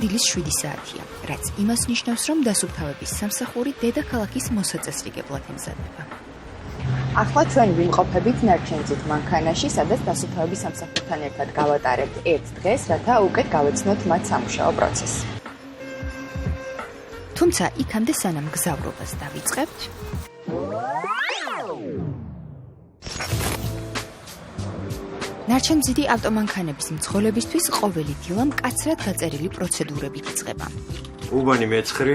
დილის 7 საათია, რაც იმას ნიშნავს, რომ დასუფთავების სამსახური დედაქალაქის მოსაწესრიგებლად ემზადება. ახლა ჩვენ ვიმყოფებით ნარჩენზით მანქანაში, სადაც დასუფთავების სამსახურთან ერთად გავატარებთ ერთ დღეს, რათა უკეთ გავეცნოთ მათ სამუშაო პროცესს. თუმცა იქამდე სანამ გზავრობას დავიწყებთ, ნარჩენზიდი ავტომანქანების მძღოლებისთვის ყოველი დილა მკაცრად გაწერილი პროცედურებით იწყება. უბანი მეცხრე,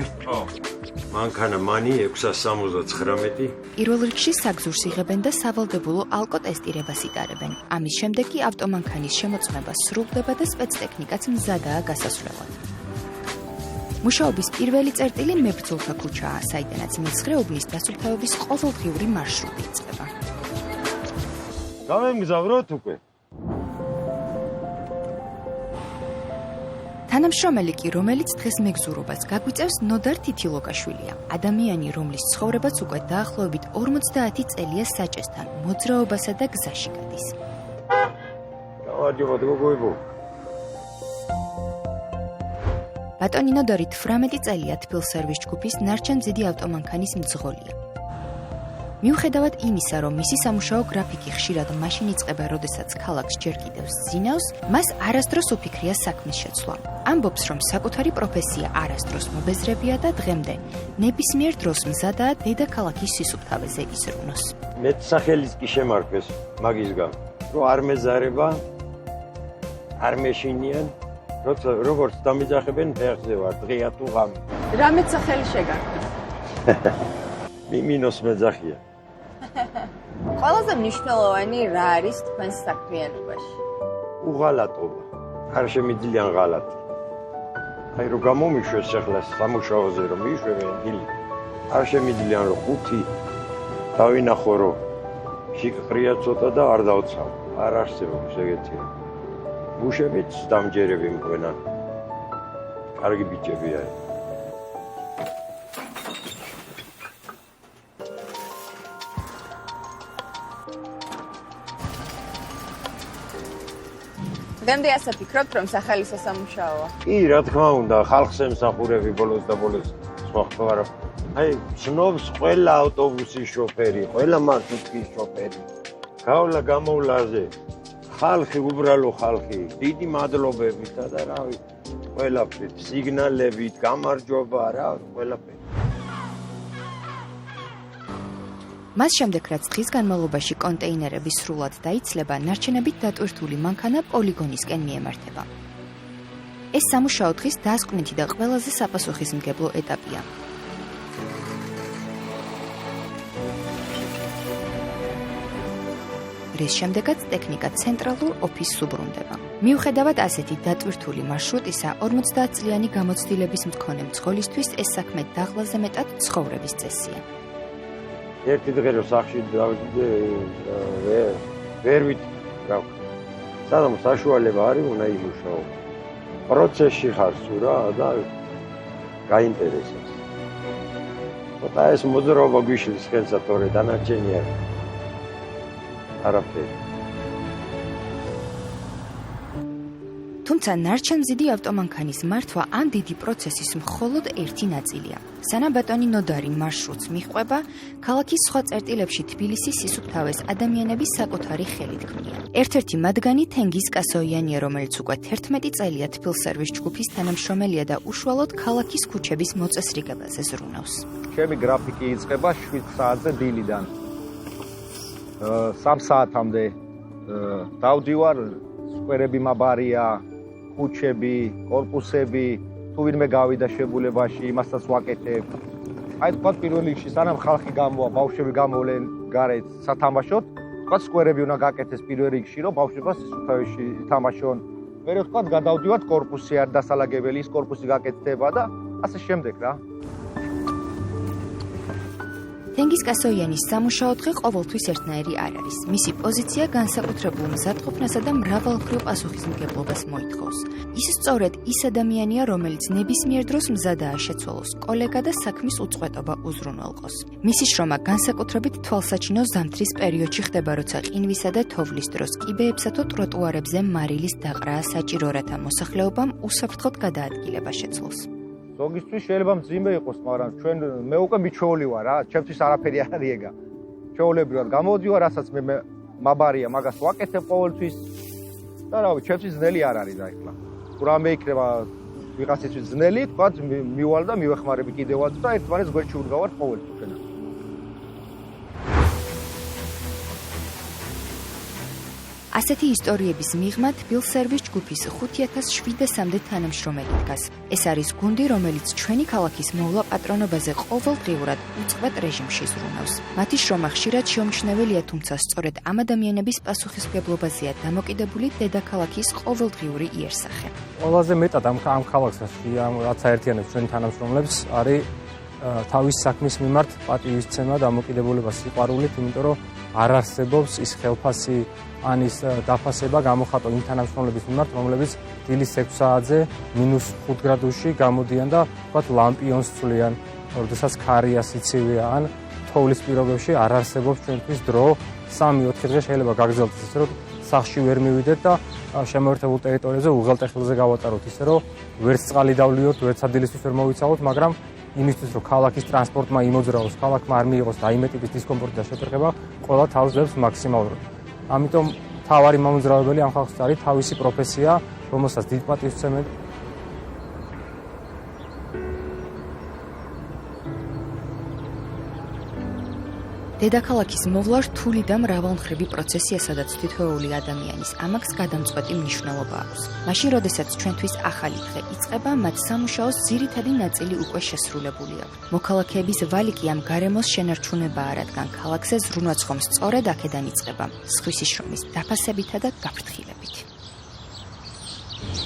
მანქანა მანი 679. პირველ რიგში საგზურს იღებენ და სავალდებულო ალკოტესტირებას იტარებენ. ამის შემდეგ კი ავტომანქანის შემოწმება სრულდება და სპეცტექნიკაც მზადაა გასასვლელად. მუშაობის პირველი წერტილი მებრძოლთა ქუჩაა, საიდანაც მეცხრე უბნის დასუფთავების ყოველდღიური მარშრუტი იწყება. გამემგზავროთ უკვე. თანამშრომელი კი, რომელიც დღეს მეგზურობას გაგვიწევს, ნოდარ თითილოკაშვილია. ადამიანი, რომლის ცხოვრებაც უკვე დაახლოებით 50 წელია საჭესთან, მოძრაობასა და გზაში გადის. გამარჯობა გოგოებო. ბატონი ნოდარი 18 წელია თბილსერვის ჯგუფის ნარჩენზიდი ავტომანქანის მძღოლია. მიუხედავად იმისა, რომ მისი სამუშაო გრაფიკი ხშირად მაშინ იწყება, როდესაც ქალაქს ჯერ კიდევ ზინავს, მას არასდროს უფიქრია საქმის შეცვლა. ამბობს, რომ საკუთარი პროფესია არასდროს მობეზრებია და დღემდე ნებისმიერ დროს მზადაა დედაქალაქის სისუფთავეზე იზრუნოს. მეც სახელიც კი შემარქვეს მაგის გამო, რომ არ მეზარება, არ მეშინიან, როგორც დამიძახებენ ფეხზე ვარ, დღეა თუ ღამე. რამეც სახელი შეგარდა? მინოს მეძახია. ყველაზე მნიშვნელოვანი რა არის თქვენს საქმიანობაში? უღალატობა. არ შემიძლიან ღალატი. აი რომ გამომიშვეს ახლა სამუშაოზე რომ მიშვებენ დილით. არ შემიძლიან რომ 5 დავინახო რომ შიგყრია ცოტა და არ დავცავ. არ არსებობს ეგეთი. გუშებით დამჯერები მყვენა. კარგი ბიჭები არის. დღემდე ასე ფიქრობთ, რომ სახალისო სამუშაოა? კი, რა თქმა უნდა, ხალხს ემსახურები ბოლოს და ბოლოს სხვა ხარ. აი, ცნობს ყველა ავტობუსის შოფერი, ყველა მარშრუტის შოფერი. გავლა გამოვლაზე. ხალხი, უბრალო ხალხი, დიდი მადლობებით და რავი, ყველაფრით, სიგნალებით, გამარჯობა, რა, ყველაფრით. მას შემდეგ, რაც დღის განმავლობაში კონტეინერები სრულად დაიცლება, ნარჩენებით დატვირთული მანქანა პოლიგონისკენ მიემართება. ეს სამუშაო დღის დასკვნითი და ყველაზე საპასუხისმგებლო ეტაპია. რის შემდეგაც ტექნიკა ცენტრალურ ოფისს უბრუნდება. მიუხედავად ასეთი დატვირთული მარშრუტისა, 50 წლიანი გამოცდილების მქონე მძღოლისთვის ეს საქმე დაღლაზე მეტად ცხოვრების წესია. ერთი დღე რომ სახში დავიდე ვერ რა სადამ საშუალება არის უნდა იმუშაო პროცესში ხარ სულ რა და გაინტერესებს და ეს მოძრაობა გვიშლის ხელსა თორე დანარჩენია არაფერი. თუმცა ნარჩენზიდი ავტომანქანის მართვა ამ დიდი პროცესის მხოლოდ ერთი ნაწილია. სანამ ბატონი ნოდარი მარშრუტს მიჰყვება, ქალაქის სხვა წერტილებში თბილისის სისუფთავეს ადამიანები საკუთარი ხელით ქმნიან. ერთ-ერთი მათგანი თენგიზ კასოიანია, რომელიც უკვე 11 წელია თბილსერვის ჯგუფის თანამშრომელია და უშუალოდ ქალაქის ქუჩების მოწესრიგებაზე ზრუნავს. ჩემი გრაფიკი იწყება 7 საათზე დილიდან. 3 საათამდე დავდივარ, სკვერები მაბარია, ქუჩები, კორპუსები, თუ ვინმე გავიდა შებულებაში, იმასაც ვაკეთებ. აი თქვა პირველ რიგში სანამ ხალხი გამოვა, ბავშვები გამოვლენ გარეთ სათამაშოდ, თქვა სკვერები უნდა გაკეთდეს პირველ რიგში, რომ ბავშვებმა სისუფთავეში ითამაშონ. მერე თქვა გადავდივართ კორპუსი არ დასალაგებელი, ის კორპუსი გაკეთდება და ასე შემდეგ რა. თენგიზ კასოიანის სამუშაო დღე ყოველთვის ერთნაირი არ არის. მისი პოზიცია განსაკუთრებულ მზადყოფნასა და მრავალმხრივ პასუხისმგებლობას მოითხოვს. ის სწორედ ის ადამიანია, რომელიც ნებისმიერ დროს მზადაა შეცვალოს კოლეგა და საქმის უწყვეტობა უზრუნველყოს. მისი შრომა განსაკუთრებით თვალსაჩინო ზამთრის პერიოდში ხდება, როცა ყინვისა და თოვლის დროს კიბეებსა თუ ტროტუარებზე მარილის დაყრაა საჭირო, რათა მოსახლეობამ უსაფრთხოდ გადაადგილება შეძლოს. ზოგისთვის შეიძლება მძიმე იყოს, მაგრამ მე უკვე მიჩვეული ვარ რა, ჩემთვის არაფერი არ არის ეგა. ჩვეულებრივად გამოვდივარ, რასაც მე მაბარია, მაგას ვაკეთებ ყოველთვის და რავი, ჩემთვის ძნელი არ არის და ეხლა. თუ რამე იქნება ვიღაცისთვის ძნელი, თქვა მივალ და მივეხმარები კიდევაც და ერთმანეთს გვერდში ვდგავართ ყოველთვის ჩვენ. ასეთი ისტორიების მიღმა თბილ სერვის ჯგუფის 5700-მდე თანამშრომელი დგას. ეს არის გუნდი, რომელიც ჩვენი ქალაქის მოვლა პატრონობაზე ყოველდღიურად უწყვეტ რეჟიმში ზრუნავს. მათი შრომა ხშირად შეუმჩნეველია, თუმცა სწორედ ამ ადამიანების პასუხისმგებლობაზეა დამოკიდებული დედაქალაქის ყოველდღიური იერსახე. ყველაზე მეტად ამ ქალაქს რაც აერთიანებს ჩვენი თანამშრომლებს არის თავის საქმის მიმართ პატივისცემა, დამოკიდებულება სიყვარულით, იმიტომ რომ არ არსებობს ის ხელფასი ან ის დაფასება გამოხატო იმ თანამშრომლების მიმართ, რომლებიც დილის 6 საათზე -5 გრადუსში გამოდიან და ვთქვათ ლამპიონს ცვლიან, როდესაც ქარია, სიცივეა ან თოვლის პირობებში არ არსებობს ჩვენთვის დრო 3-4 დღე შეიძლება გაგრძელდეს ისე რომ სახლში ვერ მივიდეთ და შემოერთებულ ტერიტორიაზე უღელტეხილზე გავატაროთ ისე რომ ვერც წყალი დავლიოთ, ვერც ადილისთვის ვერ მოვიცავოთ, მაგრამ იმისთვის რომ ქალაქის ტრანსპორტმა იმოძრაოს, ქალაქმა არ მიიღოს რაიმე ტიპის დისკომფორტი და შეტყება, ყველა თავს ძებს მაქსიმალურად. ამიტომ თავარი მომძრავებელი ამ ხალხს არის თავისი პროფესია, რომელსაც დიდ პატივისცემენ. დედაქალაქის მოვლა რთული და მრავალმხრივი პროცესია, სადაც თითოეული ადამიანის ამაქვს გადამწყვეტი მნიშვნელობა აქვს. მაშინ, როდესაც ჩვენთვის ახალი დღე იწყება, მათ სამუშაოს ძირითადი ნაწილი უკვე შესრულებული აქვს. მოქალაქეების ვალიკი ამ გარემოს შენარჩუნებაა, რადგან ქალაქზე ზრუნვაც ხომ სწორედ აქედან იწყება, სხვისი შრომის დაფასებითა და გაფრთხილებით.